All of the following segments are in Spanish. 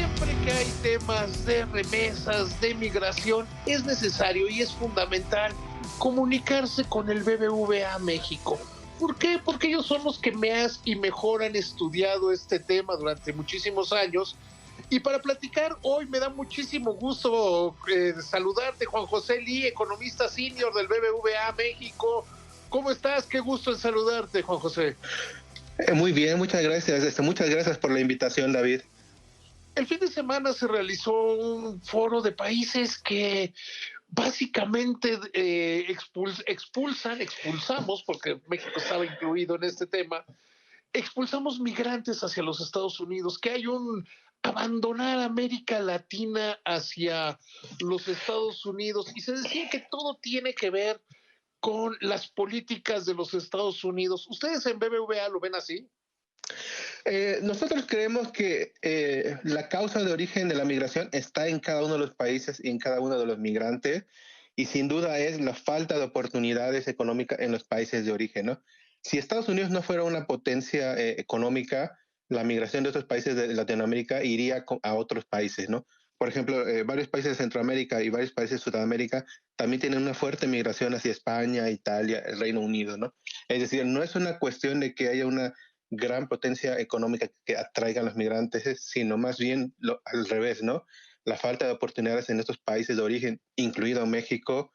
siempre que hay temas de remesas, de migración, es necesario y es fundamental comunicarse con el BBVA México. ¿Por qué? Porque ellos son los que más y mejor han estudiado este tema durante muchísimos años. Y para platicar hoy me da muchísimo gusto saludarte, Juan José Lee, economista senior del BBVA México. ¿Cómo estás? Qué gusto en saludarte, Juan José. Muy bien, muchas gracias. Muchas gracias por la invitación, David. El fin de semana se realizó un foro de países que básicamente expulsamos, porque México estaba incluido en este tema, expulsamos migrantes hacia los Estados Unidos, que hay un abandonar América Latina hacia los Estados Unidos, y se decía que todo tiene que ver con las políticas de los Estados Unidos. ¿Ustedes en BBVA lo ven así? Nosotros creemos que la causa de origen de la migración está en cada uno de los países y en cada uno de los migrantes, y sin duda es la falta de oportunidades económicas en los países de origen, ¿no? Si Estados Unidos no fuera una potencia económica, la migración de otros países de Latinoamérica iría a otros países, ¿no? Por ejemplo, varios países de Centroamérica y varios países de Sudamérica también tienen una fuerte migración hacia España, Italia, el Reino Unido, ¿no? Es decir, no es una cuestión de que haya una gran potencia económica que atraigan a los migrantes, sino más bien al revés, ¿no? La falta de oportunidades en estos países de origen, incluido México,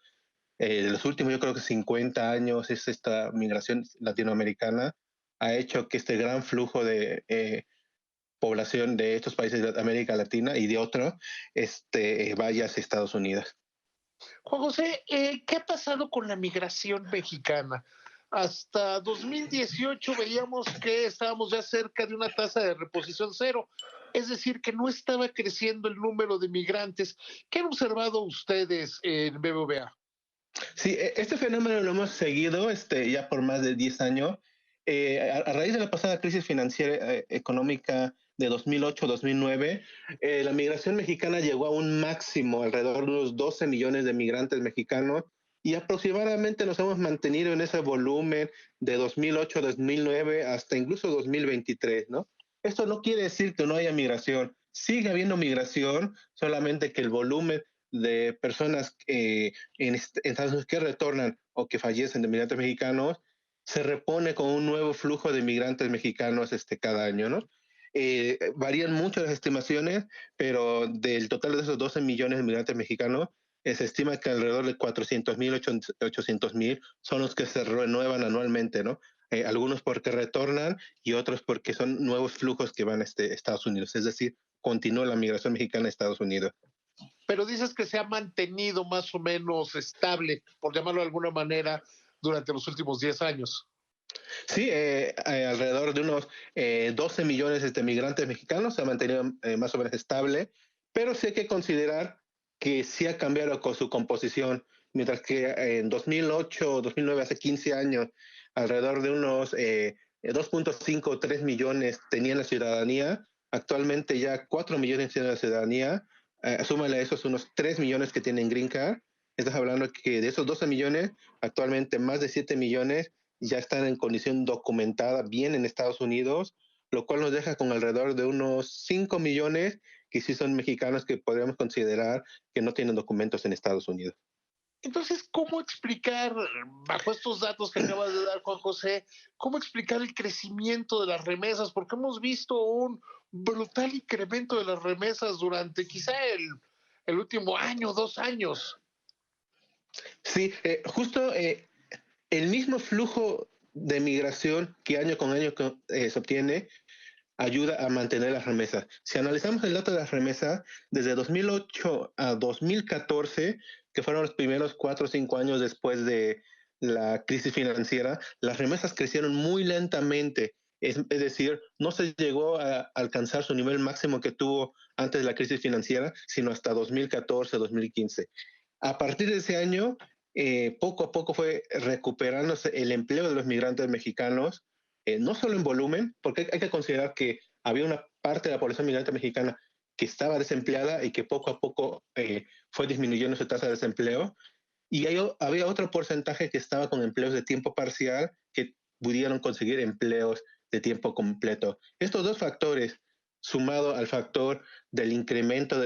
de los últimos, yo creo que 50 años, es esta migración latinoamericana, ha hecho que este gran flujo de población de estos países de América Latina y de otros vaya hacia Estados Unidos. Juan José, ¿qué ha pasado con la migración mexicana? Hasta 2018 veíamos que estábamos ya cerca de una tasa de reposición cero, es decir, que no estaba creciendo el número de migrantes. ¿Qué han observado ustedes en BBVA? Sí, este fenómeno lo hemos seguido ya por más de 10 años. A raíz de la pasada crisis financiera económica de 2008-2009, la migración mexicana llegó a un máximo, alrededor de unos 12 millones de migrantes mexicanos, y aproximadamente nos hemos mantenido en ese volumen de 2008-2009 hasta incluso 2023, ¿no? Esto no quiere decir que no haya migración. Sigue habiendo migración, solamente que el volumen de personas en Estados Unidos que retornan o que fallecen de migrantes mexicanos se repone con un nuevo flujo de migrantes mexicanos cada año, ¿no? Varían mucho las estimaciones, pero del total de esos 12 millones de migrantes mexicanos, se estima que alrededor de 400,000, 800,000 son los que se renuevan anualmente, ¿no? Algunos porque retornan y otros porque son nuevos flujos que van a Estados Unidos. Es decir, continúa la migración mexicana a Estados Unidos. Pero dices que se ha mantenido más o menos estable, por llamarlo de alguna manera, durante los últimos 10 años. Sí, alrededor de unos 12 millones de migrantes mexicanos se ha mantenido más o menos estable, pero sí hay que considerar que sí ha cambiado con su composición, mientras que en 2008, 2009, hace 15 años, alrededor de unos 2.5 o 3 millones tenían la ciudadanía, actualmente ya 4 millones tienen la ciudadanía, súmale a esos unos 3 millones que tienen Green Card, estás hablando que de esos 12 millones, actualmente más de 7 millones ya están en condición documentada bien en Estados Unidos, lo cual nos deja con alrededor de unos 5 millones que sí son mexicanos que podríamos considerar que no tienen documentos en Estados Unidos. Entonces, ¿cómo explicar, bajo estos datos que acabas de dar, Juan José, cómo explicar el crecimiento de las remesas? Porque hemos visto un brutal incremento de las remesas durante quizá el último año, 2 años. Sí, justo el mismo flujo de migración que año con año se obtiene ayuda a mantener las remesas. Si analizamos el dato de las remesas, desde 2008 a 2014, que fueron los primeros 4 o 5 años después de la crisis financiera, las remesas crecieron muy lentamente. Es decir, no se llegó a alcanzar su nivel máximo que tuvo antes de la crisis financiera, sino hasta 2014-2015. A partir de ese año, poco a poco fue recuperándose el empleo de los migrantes mexicanos, no solo en volumen, porque hay que considerar que había una parte de la población migrante mexicana que estaba desempleada y que poco a poco fue disminuyendo su tasa de desempleo, y había otro porcentaje que estaba con empleos de tiempo parcial que pudieron conseguir empleos de tiempo completo. Estos dos factores, sumado al factor del incremento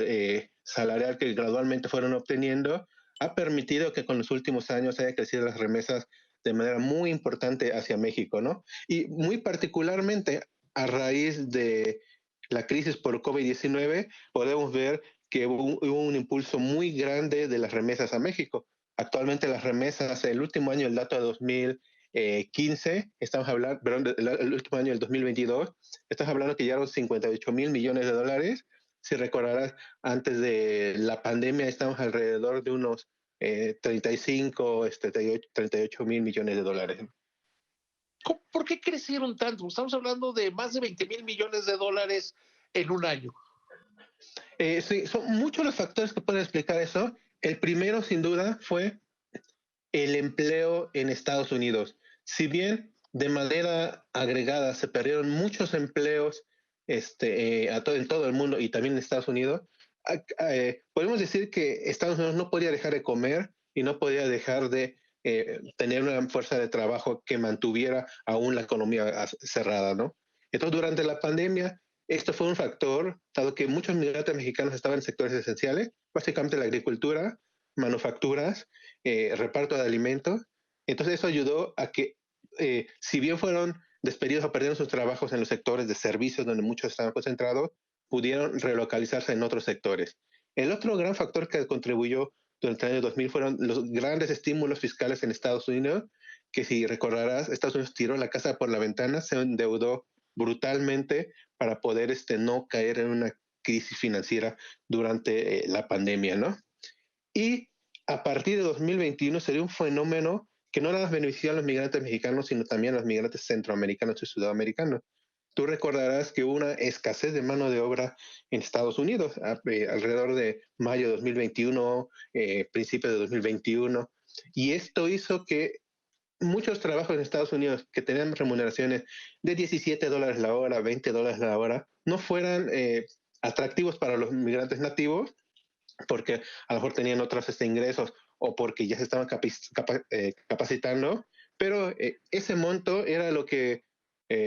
salarial que gradualmente fueron obteniendo, ha permitido que con los últimos años haya crecido las remesas de manera muy importante hacia México, ¿no? Y muy particularmente a raíz de la crisis por COVID-19, podemos ver que hubo un impulso muy grande de las remesas a México. Actualmente las remesas, el último año, el dato de 2015, estamos hablando, perdón, el último año, el 2022, estamos hablando que llegaron 58,000 millones de dólares. Si recordarás, antes de la pandemia estamos alrededor de unos 35, 38 mil millones de dólares. ¿Por qué crecieron tanto? Estamos hablando de más de 20,000 millones de dólares en un año. Sí, son muchos los factores que pueden explicar eso. El primero, sin duda, fue el empleo en Estados Unidos. Si bien de manera agregada se perdieron muchos empleos en todo el mundo y también en Estados Unidos, podemos decir que Estados Unidos no podía dejar de comer y no podía dejar de tener una fuerza de trabajo que mantuviera aún la economía cerrada, ¿no? Entonces, durante la pandemia, esto fue un factor, dado que muchos migrantes mexicanos estaban en sectores esenciales, básicamente la agricultura, manufacturas, reparto de alimentos. Entonces eso ayudó a que, si bien fueron despedidos o perdieron sus trabajos en los sectores de servicios donde muchos estaban concentrados, pudieron relocalizarse en otros sectores. El otro gran factor que contribuyó durante el año 2000 fueron los grandes estímulos fiscales en Estados Unidos, que si recordarás, Estados Unidos tiró la casa por la ventana, se endeudó brutalmente para poder no caer en una crisis financiera durante la pandemia, ¿no? Y a partir de 2021 sería un fenómeno que no nada más beneficia a los migrantes mexicanos, sino también a los migrantes centroamericanos y sudamericanos. Tú recordarás que hubo una escasez de mano de obra en Estados Unidos alrededor de mayo de 2021, principios de 2021, y esto hizo que muchos trabajos en Estados Unidos que tenían remuneraciones de $17 la hora, $20 la hora, no fueran atractivos para los migrantes nativos porque a lo mejor tenían otros ingresos o porque ya se estaban capacitando, pero ese monto era lo que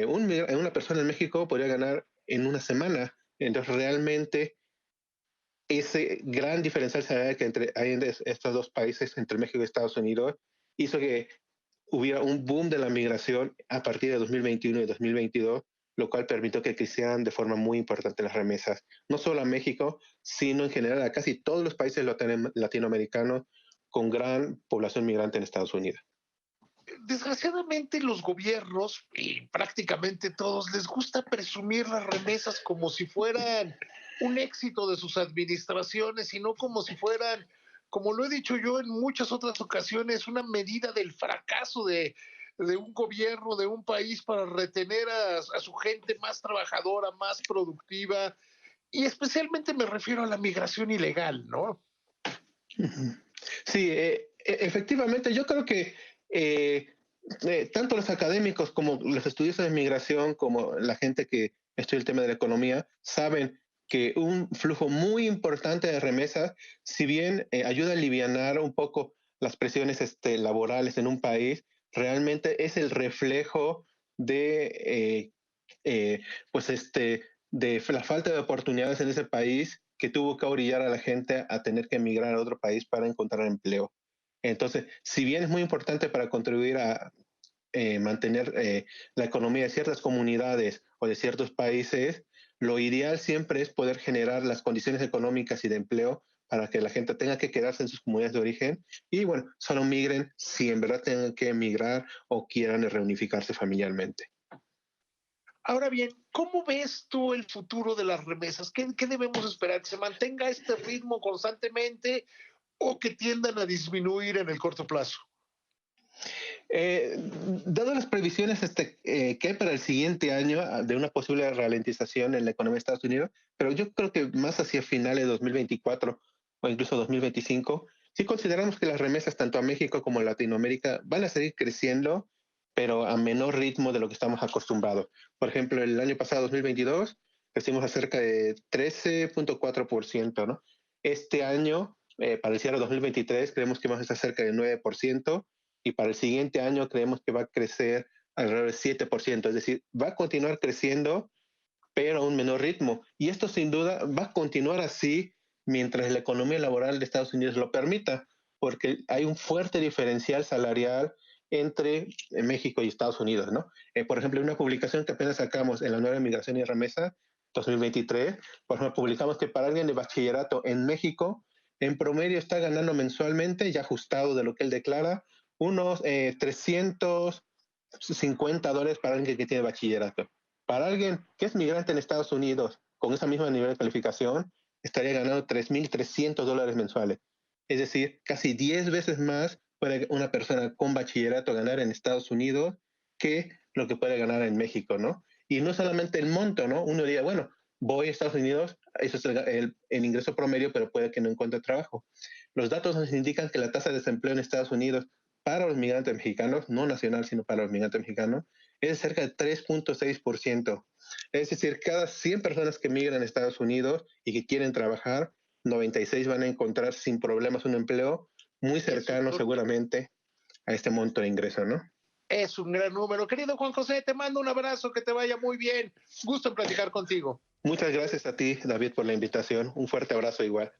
una persona en México podría ganar en una semana. Entonces, realmente, ese gran diferencial salarial que hay entre estos dos países, entre México y Estados Unidos, hizo que hubiera un boom de la migración a partir de 2021 y 2022, lo cual permitió que crecieran de forma muy importante las remesas, no solo a México, sino en general a casi todos los países latinoamericanos con gran población migrante en Estados Unidos. Desgraciadamente los gobiernos, y prácticamente todos, les gusta presumir las remesas como si fueran un éxito de sus administraciones y no como si fueran, como lo he dicho yo en muchas otras ocasiones, una medida del fracaso de un gobierno, de un país para retener a su gente más trabajadora, más productiva, y especialmente me refiero a la migración ilegal, ¿no? Sí, efectivamente, yo creo que tanto los académicos como los estudiosos de migración, como la gente que estudia el tema de la economía, saben que un flujo muy importante de remesas, si bien ayuda a alivianar un poco las presiones laborales en un país, realmente es el reflejo de, eh, pues de la falta de oportunidades en ese país que tuvo que orillar a la gente a tener que emigrar a otro país para encontrar empleo. Entonces, si bien es muy importante para contribuir a mantener la economía de ciertas comunidades o de ciertos países, lo ideal siempre es poder generar las condiciones económicas y de empleo para que la gente tenga que quedarse en sus comunidades de origen y, bueno, solo migren si en verdad tengan que emigrar o quieran reunificarse familiarmente. Ahora bien, ¿cómo ves tú el futuro de las remesas? ¿Qué debemos esperar? ¿Que se mantenga este ritmo constantemente o que tiendan a disminuir en el corto plazo? Eh, Dado las previsiones que hay para el siguiente año de una posible ralentización en la economía de Estados Unidos, pero yo creo que más hacia finales de 2024 o incluso 2025, sí consideramos que las remesas tanto a México como a Latinoamérica van a seguir creciendo, pero a menor ritmo de lo que estamos acostumbrados. Por ejemplo, el año pasado, 2022, crecimos a cerca de 13,4%, ¿no? Este año, para el cierre de 2023, creemos que vamos a estar cerca de 9% y para el siguiente año creemos que va a crecer alrededor del 7%, es decir, va a continuar creciendo, pero a un menor ritmo. Y esto sin duda va a continuar así mientras la economía laboral de Estados Unidos lo permita, porque hay un fuerte diferencial salarial entre México y Estados Unidos, ¿no? Por ejemplo, una publicación que apenas sacamos en la nueva Migración y Remesa 2023, por ejemplo, publicamos que para alguien de bachillerato en México, en promedio está ganando mensualmente, ya ajustado de lo que él declara, unos $350 para alguien que tiene bachillerato. Para alguien que es migrante en Estados Unidos, con esa misma nivel de calificación, estaría ganando $3,300 mensuales. Es decir, casi 10 veces más puede una persona con bachillerato ganar en Estados Unidos que lo que puede ganar en México, ¿no? Y no solamente el monto, ¿no? Uno diría, bueno, voy a Estados Unidos, eso es el ingreso promedio, pero puede que no encuentre trabajo. Los datos nos indican que la tasa de desempleo en Estados Unidos para los migrantes mexicanos, no nacional, sino para los migrantes mexicanos, es de cerca de 3,6%. Es decir, cada 100 personas que migran a Estados Unidos y que quieren trabajar, 96 van a encontrar sin problemas un empleo muy cercano seguramente a este monto de ingreso, ¿no? Es un gran número. Querido Juan José, te mando un abrazo, que te vaya muy bien. Gusto en platicar contigo. Muchas gracias a ti, David, por la invitación. Un fuerte abrazo igual.